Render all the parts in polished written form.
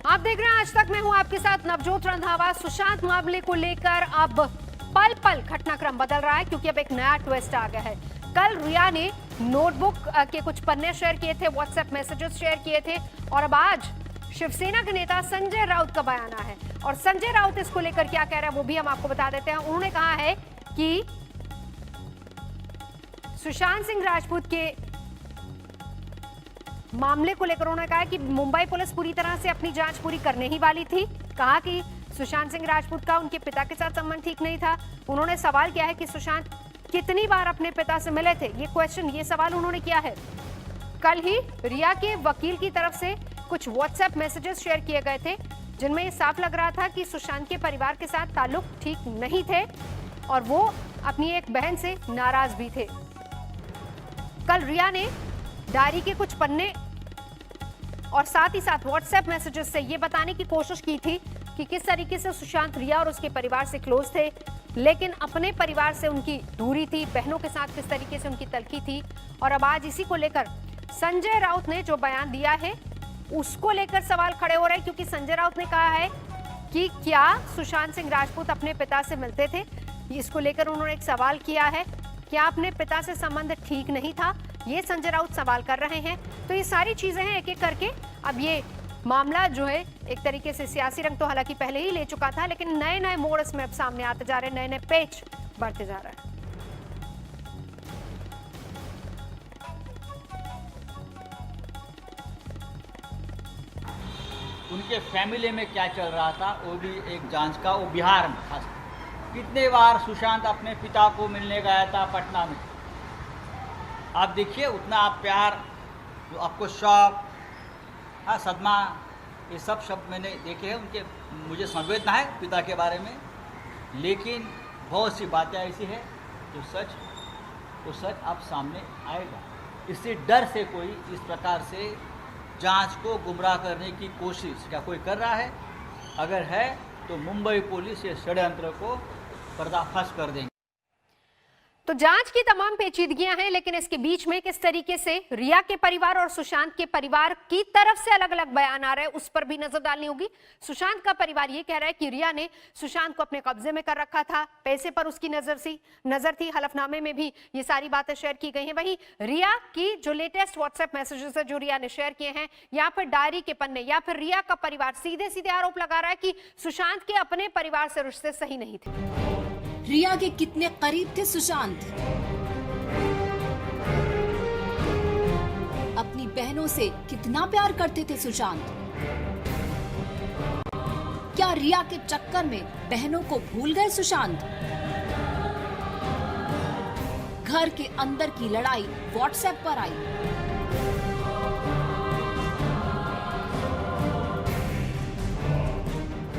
आप देख रहे हैं आज तक। मैं हूं आपके साथ नवजोत रंधावा। सुशांत मामले को लेकर अब पल पल घटनाक्रम बदल रहा है, क्योंकि अब एक नया ट्विस्ट आ गया है। कल रिया ने नोटबुक के कुछ पन्ने शेयर किए थे, व्हाट्सएप मैसेजेस शेयर किए थे, और अब आज शिवसेना के नेता संजय राउत का बयान आया है। और संजय राउत इसको लेकर क्या कह रहे हैं वो भी हम आपको बता देते हैं। उन्होंने कहा है कि सुशांत सिंह राजपूत के मामले को लेकर उन्होंने कहा कि मुंबई पुलिस पूरी तरह से अपनी जांच पूरी करने ही वाली थी। कहा कि सुशांत सिंह राजपूत का उनके पिता के साथ संबंध ठीक नहीं था। उन्होंने सवाल किया है कि सुशांत कितनी बार अपने पिता से मिले थे, ये सवाल उन्होंने किया है। कल ही रिया के वकील की तरफ से कुछ व्हाट्सएप मैसेजेस शेयर किए गए थे, जिनमें ये साफ लग रहा था कि सुशांत के परिवार के साथ ताल्लुक ठीक नहीं थे और वो अपनी एक बहन से नाराज भी थे। कल रिया ने डायरी के कुछ पन्ने और साथ ही साथ व्हाट्सएप मैसेजेस से ये बताने की कोशिश की थी कि किस तरीके से सुशांत रिया और उसके परिवार से क्लोज थे, लेकिन अपने परिवार से उनकी दूरी थी, बहनों के साथ किस तरीके से उनकी तलखी थी। और अब आज इसी को लेकर संजय राउत ने जो बयान दिया है उसको लेकर सवाल खड़े हो रहे हैं, क्योंकि संजय राउत ने कहा है कि क्या सुशांत सिंह राजपूत अपने पिता से मिलते थे। इसको लेकर उन्होंने एक सवाल किया है, क्या अपने पिता से संबंध ठीक नहीं था, ये संजय राउत सवाल कर रहे हैं। तो ये सारी चीजें हैं एक एक करके। अब ये मामला जो है एक तरीके से सियासी रंग तो हालांकि पहले ही ले चुका था, लेकिन नए नए मोड़ इसमें अब सामने आते जा रहे हैं, नए नए पेच बढ़ते जा रहे हैं। उनके फैमिली में क्या चल रहा था वो भी एक जांच का, वो बिहार में खास कितने बार सुशांत अपने पिता को मिलने गया था पटना में। आप देखिए उतना आप प्यार, जो आपको शौक, हाँ सदमा, ये सब शब्द मैंने देखे हैं उनके। मुझे संवेदना है पिता के बारे में, लेकिन बहुत सी बातें ऐसी है जो सच अब सामने आएगा। इसी डर से कोई इस प्रकार से जांच को गुमराह करने की कोशिश क्या कोई कर रहा है? अगर है तो मुंबई पुलिस ये षड्यंत्र को पर्दाफाश कर देंगे। तो जांच की तमाम पेचीदगियां हैं, लेकिन इसके बीच में किस तरीके से रिया के परिवार और सुशांत के परिवार की तरफ से अलग अलग बयान आ रहे हैं उस पर भी नजर डालनी होगी। सुशांत का परिवार ये कह रहा है कि रिया ने सुशांत को अपने कब्जे में कर रखा था, पैसे पर उसकी नजर थी। हलफनामे में भी ये सारी बातें शेयर की गई हैं। वहीं रिया की जो लेटेस्ट व्हाट्सएप मैसेजेस है जो रिया ने शेयर किए हैं, या फिर डायरी के पन्ने, या फिर रिया का परिवार सीधे सीधे आरोप लगा रहा है कि सुशांत के अपने परिवार से रिश्ते सही नहीं थे। रिया के कितने करीब थे सुशांत? अपनी बहनों से कितना प्यार करते थे सुशांत? क्या रिया के चक्कर में बहनों को भूल गए सुशांत? घर के अंदर की लड़ाई व्हाट्सएप पर आई।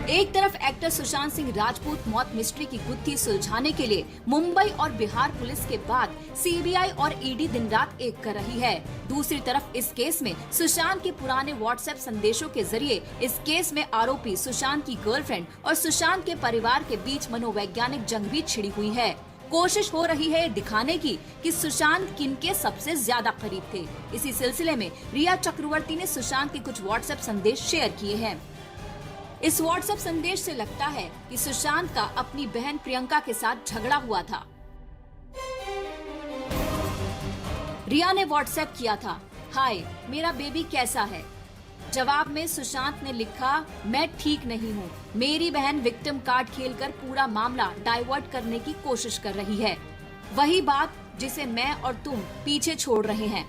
एक तरफ एक्टर सुशांत सिंह राजपूत मौत मिस्ट्री की गुत्थी सुलझाने के लिए मुंबई और बिहार पुलिस के बाद सीबीआई और ईडी दिन रात एक कर रही है। दूसरी तरफ इस केस में सुशांत के पुराने व्हाट्सएप संदेशों के जरिए इस केस में आरोपी सुशांत की गर्लफ्रेंड और सुशांत के परिवार के बीच मनोवैज्ञानिक जंग भी छिड़ी हुई है। कोशिश हो रही है दिखाने की कि सुशांत किनके सबसे ज्यादा करीब थे। इसी सिलसिले में रिया चक्रवर्ती ने सुशांत के कुछ व्हाट्सएप संदेश शेयर किए हैं। इस व्हाट्सएप संदेश से लगता है कि सुशांत का अपनी बहन प्रियंका के साथ झगड़ा हुआ था। रिया ने व्हाट्सएप किया था, हाय मेरा बेबी कैसा है। जवाब में सुशांत ने लिखा, मैं ठीक नहीं हूँ। मेरी बहन विक्टिम कार्ड खेलकर पूरा मामला डाइवर्ट करने की कोशिश कर रही है। वही बात जिसे मैं और तुम पीछे छोड़ रहे हैं।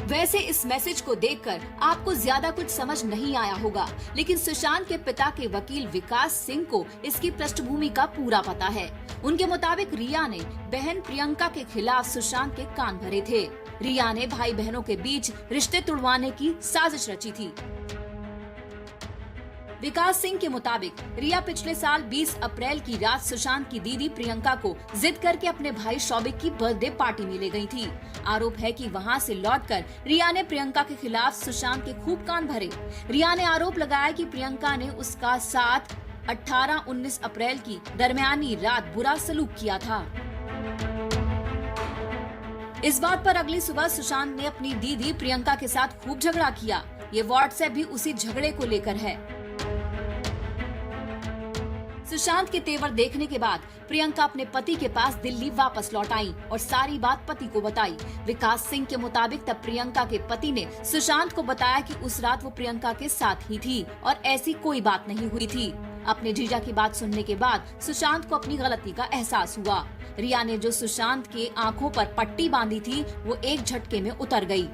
वैसे इस मैसेज को देखकर आपको ज्यादा कुछ समझ नहीं आया होगा, लेकिन सुशांत के पिता के वकील विकास सिंह को इसकी पृष्ठभूमि का पूरा पता है। उनके मुताबिक रिया ने बहन प्रियंका के खिलाफ सुशांत के कान भरे थे। रिया ने भाई बहनों के बीच रिश्ते तुड़वाने की साजिश रची थी। विकास सिंह के मुताबिक रिया पिछले साल 20 अप्रैल की रात सुशांत की दीदी प्रियंका को जिद करके अपने भाई शौबिक की बर्थडे पार्टी में ले गई थी। आरोप है कि वहां से लौटकर रिया ने प्रियंका के खिलाफ सुशांत के खूब कान भरे। रिया ने आरोप लगाया कि प्रियंका ने उसका साथ 18-19 अप्रैल की दरमियानी रात बुरा सलूक किया था। इस बात पर अगली सुबह सुशांत ने अपनी दीदी प्रियंका के साथ खूब झगड़ा किया। ये व्हाट्सएप भी उसी झगड़े को लेकर है। सुशांत के तेवर देखने के बाद प्रियंका अपने पति के पास दिल्ली वापस लौट आई और सारी बात पति को बताई। विकास सिंह के मुताबिक तब प्रियंका के पति ने सुशांत को बताया कि उस रात वो प्रियंका के साथ ही थी और ऐसी कोई बात नहीं हुई थी। अपने जीजा की बात सुनने के बाद सुशांत को अपनी गलती का एहसास हुआ। रिया ने जो सुशांत के आंखों पर पट्टी बांधी थी वो एक झटके में उतर गई।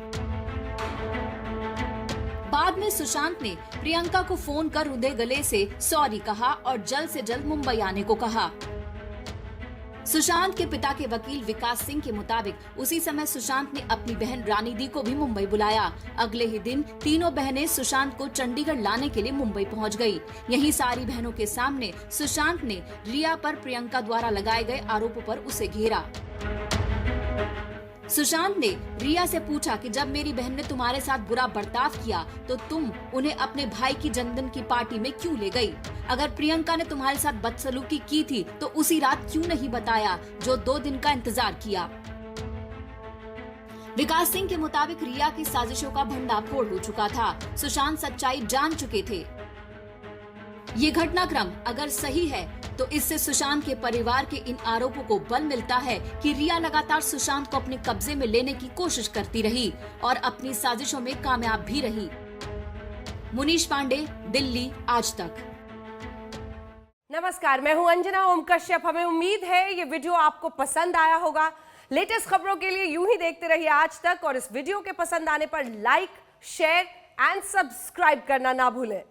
बाद में सुशांत ने प्रियंका को फोन कर रुंधे गले से सॉरी कहा और जल्द से जल्द मुंबई आने को कहा। सुशांत के पिता के वकील विकास सिंह के मुताबिक उसी समय सुशांत ने अपनी बहन रानी दी को भी मुंबई बुलाया। अगले ही दिन तीनों बहनें सुशांत को चंडीगढ़ लाने के लिए मुंबई पहुंच गई। यहीं सारी बहनों के सामने सुशांत ने रिया पर प्रियंका द्वारा लगाए गए आरोपों पर उसे घेरा। सुशांत ने रिया से पूछा कि जब मेरी बहन ने तुम्हारे साथ बुरा बर्ताव किया तो तुम उन्हें अपने भाई की जन्मदिन की पार्टी में क्यों ले गई? अगर प्रियंका ने तुम्हारे साथ बदसलूकी की थी तो उसी रात क्यों नहीं बताया जो 2 दिन का इंतजार किया? विकास सिंह के मुताबिक रिया की साजिशों का भंडाफोड़ हो चुका था। सुशांत सच्चाई जान चुके थे। ये घटनाक्रम अगर सही है तो इससे सुशांत के परिवार के इन आरोपों को बल मिलता है कि रिया लगातार सुशांत को अपने कब्जे में लेने की कोशिश करती रही और अपनी साजिशों में कामयाब भी रही। मुनीश पांडे, दिल्ली आज तक। नमस्कार, मैं हूं अंजना ओम कश्यप। हमें उम्मीद है ये वीडियो आपको पसंद आया होगा। लेटेस्ट खबरों के लिए यूं ही देखते रहिए आज तक और इस वीडियो के पसंद आने पर लाइक, शेयर एंड सब्सक्राइब करना ना भूलें।